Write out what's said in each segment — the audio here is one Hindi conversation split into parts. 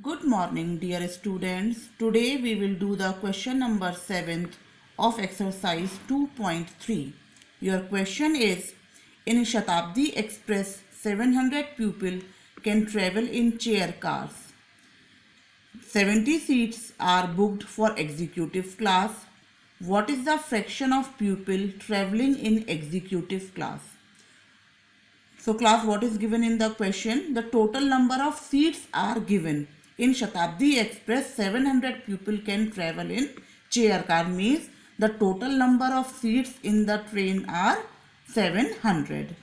Good morning, dear students. Today we will do the question number 7 of exercise 2.3. Your question is, in Shatabdi Express, 700 people can travel in chair cars. 70 seats are booked for executive class. What is the fraction of people traveling in executive class? So class, what is given in the question? The total number of seats are given. In Shatabdi Express, 700 people can travel in chair car, means the total number of seats in the train are 700.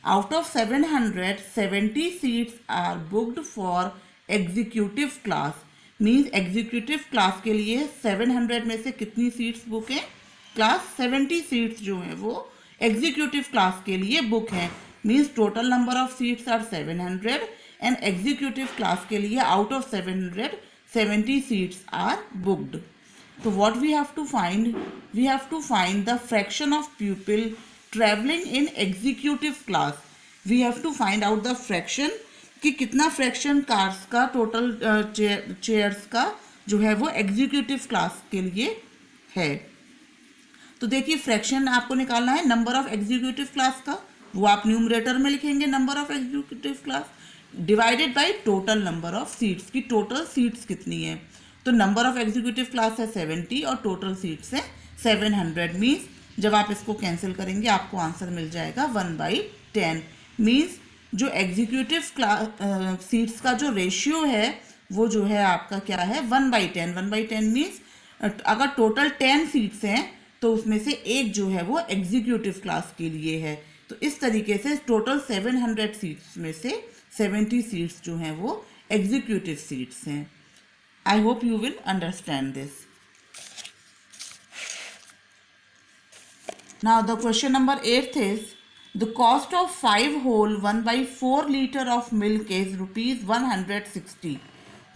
Out of 700, 70 seats are booked for executive class. Means executive class के लिए 700 में से कितनी सीट्स बुक हैं? क्लास 70 सीट्स जो हैं वो एग्जीक्यूटिव क्लास के लिए बुक हैं. Means total number of seats are 700 and executive class के लिए out of 700 70 seats are booked. तो what we have to find? We have to find the fraction of people travelling in executive class. We have to find out the fraction कि कितना फ्रैक्शन कार्स का टोटल चेयर्स का जो है वो एग्जीक्यूटिव क्लास के लिए है. तो देखिए, फ्रैक्शन आपको निकालना है नंबर ऑफ एग्जीक्यूटिव क्लास का. वो आप न्यूमरेटर में लिखेंगे number of executive class divided by total number of seats की टोटल सीट्स कितनी है. तो नंबर ऑफ एग्जीक्यूटिव क्लास है 70 और टोटल सीट्स है 700. मीन्स जब आप इसको कैंसिल करेंगे आपको आंसर मिल जाएगा 1/10. मीन्स जो एग्जीक्यूटिव क्लास सीट्स का जो रेशियो है वो जो है आपका क्या है 1/10. 1/10 मीन्स अगर टोटल 10 सीट्स हैं तो उसमें से एक जो है वो एग्जीक्यूटिव क्लास के लिए है. तो इस तरीके से टोटल 700 सीट्स में से 70 सीट्स जो हैं वो एग्जीक्यूटिव सीट्स हैं. I hope you will understand this. Now the question number 8 is the cost of 5 whole 1/4 liter of milk is rupees 160.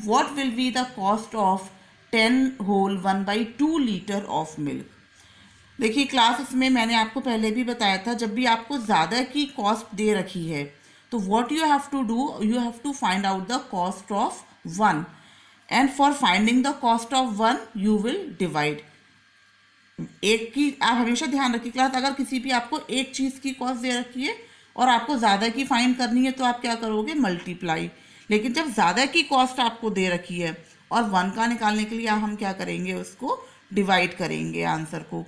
What will be the cost of 10 whole 1/2 liter of milk? देखिए क्लास, इसमें मैंने आपको पहले भी बताया था, जब भी आपको ज़्यादा की कॉस्ट दे रखी है तो what you have to do, you have to find out the cost of 1 and for finding the cost of 1 you will divide. एक की आप हमेशा ध्यान रखिए क्लास, अगर किसी भी आपको एक चीज़ की कॉस्ट दे रखी है और आपको ज़्यादा की फाइंड करनी है तो आप क्या करोगे? मल्टीप्लाई. लेकिन जब ज़्यादा की कॉस्ट आपको दे रखी है और 1 का निकालने के लिए हम क्या करेंगे? उसको डिवाइड करेंगे आंसर को.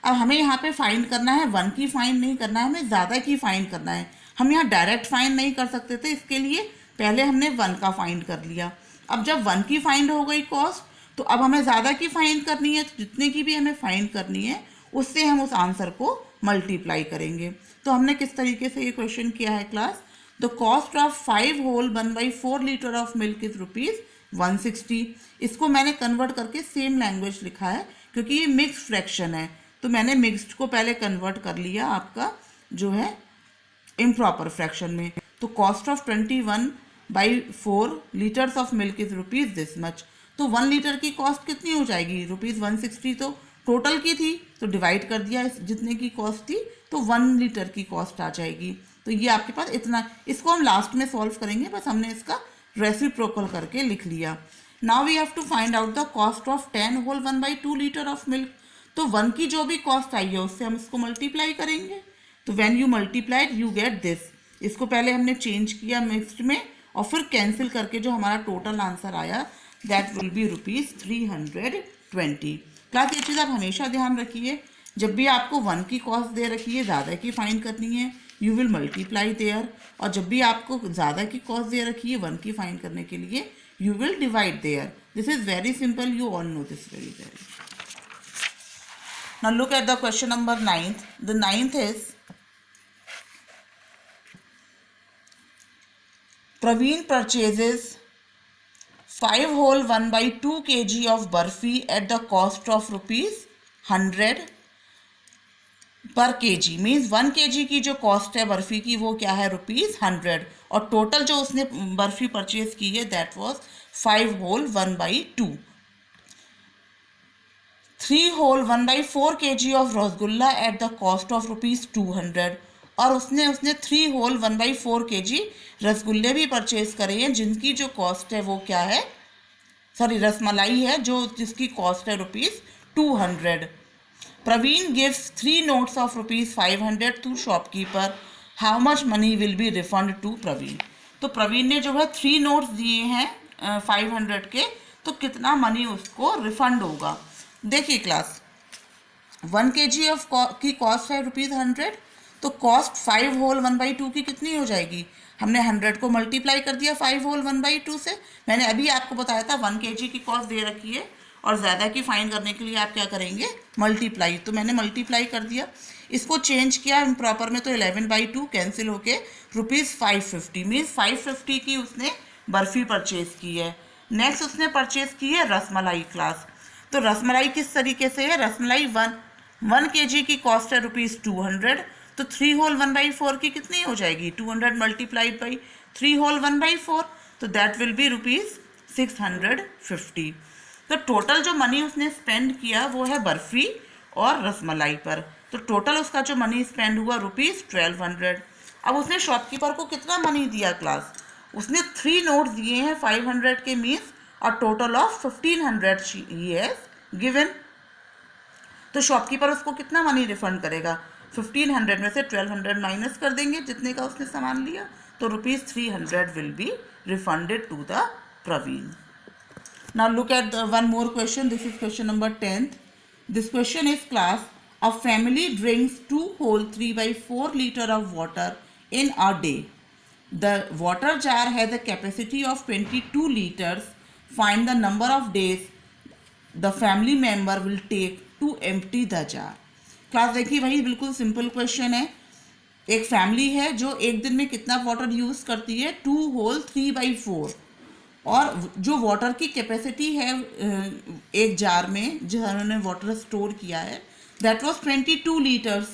अब हमें यहाँ पे फाइंड करना है 1 की फाइंड नहीं करना है, हमें ज़्यादा की फाइंड करना है. हम यहाँ डायरेक्ट फाइंड नहीं कर सकते थे, इसके लिए पहले हमने 1 का फाइंड कर लिया. अब जब 1 की फाइंड हो गई कॉस्ट तो अब हमें ज़्यादा की फाइंड करनी है. तो जितने की भी हमें फाइंड करनी है उससे हम उस आंसर को मल्टीप्लाई करेंगे. तो हमने किस तरीके से ये क्वेश्चन किया है class? The cost of 5 whole 1/4 litre of milk is rupees 160. इसको मैंने कन्वर्ट करके सेम लैंग्वेज लिखा है क्योंकि ये मिक्स फ्रैक्शन है. तो मैंने मिक्स्ड को पहले कन्वर्ट कर लिया आपका जो है इम्प्रॉपर फ्रैक्शन में. तो cost of 21/4 litres of milk is rupees this much. तो 1 लीटर की कॉस्ट कितनी हो जाएगी? रुपीज़ 160 तो टोटल की थी, तो डिवाइड कर दिया जितने की कॉस्ट थी तो 1 लीटर की कॉस्ट आ जाएगी. तो ये आपके पास इतना, इसको हम लास्ट में सॉल्व करेंगे, बस हमने इसका रेसिप्रोकल करके लिख लिया. Now we have to find out the cost of 10 whole 1/2 litre of milk. तो 1 की जो भी कॉस्ट आई है उससे हम इसको मल्टीप्लाई करेंगे. तो when you multiplied you get this. इसको पहले हमने चेंज किया मिक्स्ड में और फिर कैंसिल करके जो हमारा टोटल आंसर आया that will be rupees 320. Class, ये चीज़ आप हमेशा ध्यान रखिए, जब भी आपको 1 की कॉस्ट दे रखी है, ज़्यादा की फाइंड करनी है, यू विल मल्टीप्लाई देयर. और जब भी आपको ज़्यादा की कॉस्ट दे रखी है 1 की फाइंड करने के लिए, you will divide there. This is very simple, you all know this very well. Now look at the question number 9. The 9th is Praveen purchases 5 whole 1/2 kg of burfi at the cost of rupees 100 per kg. Means 1 kg की जो कॉस्ट है बर्फ़ी की वो क्या है? रुपीज़ 100. और टोटल जो उसने बर्फ़ी परचेज की है that was 5 whole 1/2. 3 whole 1/4 kg of rasgulla at the cost of rupees 200. और उसने उसने 3 होल 1/4 kg रसगुल्ले भी परचेज करे हैं, जिनकी जो कॉस्ट है वो क्या है, सॉरी रसमलाई है, जो जिसकी कॉस्ट है ₹200। Praveen gives 3 notes of ₹500 to shopkeeper, how much money will be refund to Praveen. तो प्रवीण ने जो है 3 notes दिए हैं 500 के, तो कितना मनी उसको रिफंड होगा। देखिए क्लास, 1 kg ऑफ की कॉस्ट है ₹100, तो कॉस्ट 5 होल 1/2 की कितनी हो जाएगी, हमने 100 को मल्टीप्लाई कर दिया 5 होल 1/2 से। मैंने अभी आपको बताया था 1 kg की कॉस्ट दे रखी है और ज़्यादा की फाइंड करने के लिए आप क्या करेंगे, मल्टीप्लाई, तो मैंने मल्टीप्लाई कर दिया। इसको चेंज किया इम्प्रॉपर में, तो 11/2 कैंसिल होके ₹550 मीन्स 550 की उसने बर्फ़ी परचेज़ की है। नेक्स्ट उसने परचेज़ की है रसमलाई क्लास। तो रसमलाई किस तरीके से है, रसमलाई 1 kg की कॉस्ट है ₹200, तो 3 होल 1/4 की कितनी हो जाएगी, 200 मल्टीप्लाइड बाई 3 होल 1/4, तो दैट विल बी ₹650। तो टोटल जो मनी उसने स्पेंड किया वो है बर्फ़ी और रसमलाई पर, तो टोटल उसका जो मनी स्पेंड हुआ ₹1200। अब उसने शॉपकीपर को कितना मनी दिया क्लास, उसने 3 नोट दिए हैं 500 के मीन्स, और total of 1500 he has given. तो शॉपकीपर उसको कितना मनी रिफंड करेगा, 1500 में से 1200 माइनस कर देंगे जितने का उसने सामान लिया, तो ₹300 will be refunded to the Praveen. Now look at one more question. This is question number 10th. This question is class, a family drinks 2 whole 3/4 liter of water in a day. The water jar has a capacity of 22 liters. Find the number of days the family member will take to empty the jar. Class देखिए, वही बिल्कुल सिंपल क्वेश्चन है। एक फैमिली है जो एक दिन में कितना वाटर यूज़ करती है, 2 होल 3/4, और जो वाटर की कैपेसिटी है एक जार में जो उन्होंने वाटर स्टोर किया है, दैट वाज 22 लीटर्स।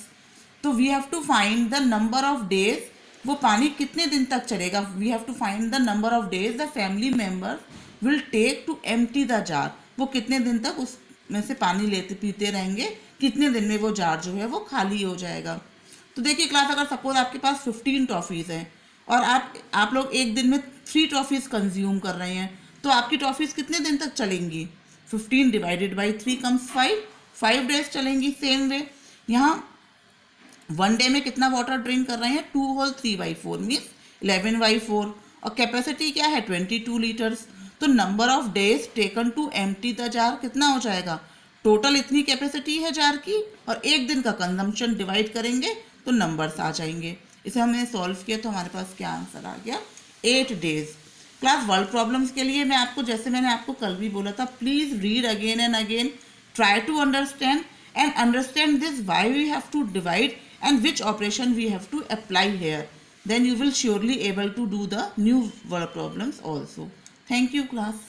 तो we have to find the number of days, वो पानी कितने दिन तक चलेगा, we have to find the number of days the family members will take to empty the jar, वो कितने दिन तक उसमें से पानी लेते पीते रहेंगे, कितने दिन में वो जार जो है वो खाली हो जाएगा। तो देखिए क्लास, अगर सपोज आपके पास 15 टॉफ़ीज़ हैं और आप लोग एक दिन में 3 टॉफ़ीज़ कंज्यूम कर रहे हैं, तो आपकी टॉफ़ीज़ कितने दिन तक चलेंगी, 15 डिवाइडेड बाई 3 कम्स 5 डेज चलेंगी। सेम वे यहाँ 1 डे में कितना वाटर ड्रिंक कर रहे हैं, 2 होल 3/4 मीन्स 11/4, और कैपेसिटी क्या है 22 लीटर्स। तो number of days taken to empty the jar कितना हो जाएगा, टोटल इतनी कैपेसिटी है जार की, और एक दिन का कंजम्पशन डिवाइड करेंगे तो नंबर्स आ जाएंगे। इसे हमने सॉल्व किया तो हमारे पास क्या आंसर आ गया, 8 डेज। क्लास वर्ल्ड प्रॉब्लम्स के लिए मैं आपको, जैसे मैंने आपको कल भी बोला था, please read again and again, try to understand this why we have to divide and which operation we have to apply here. Then you will surely able to do the new word problems also. Thank you class.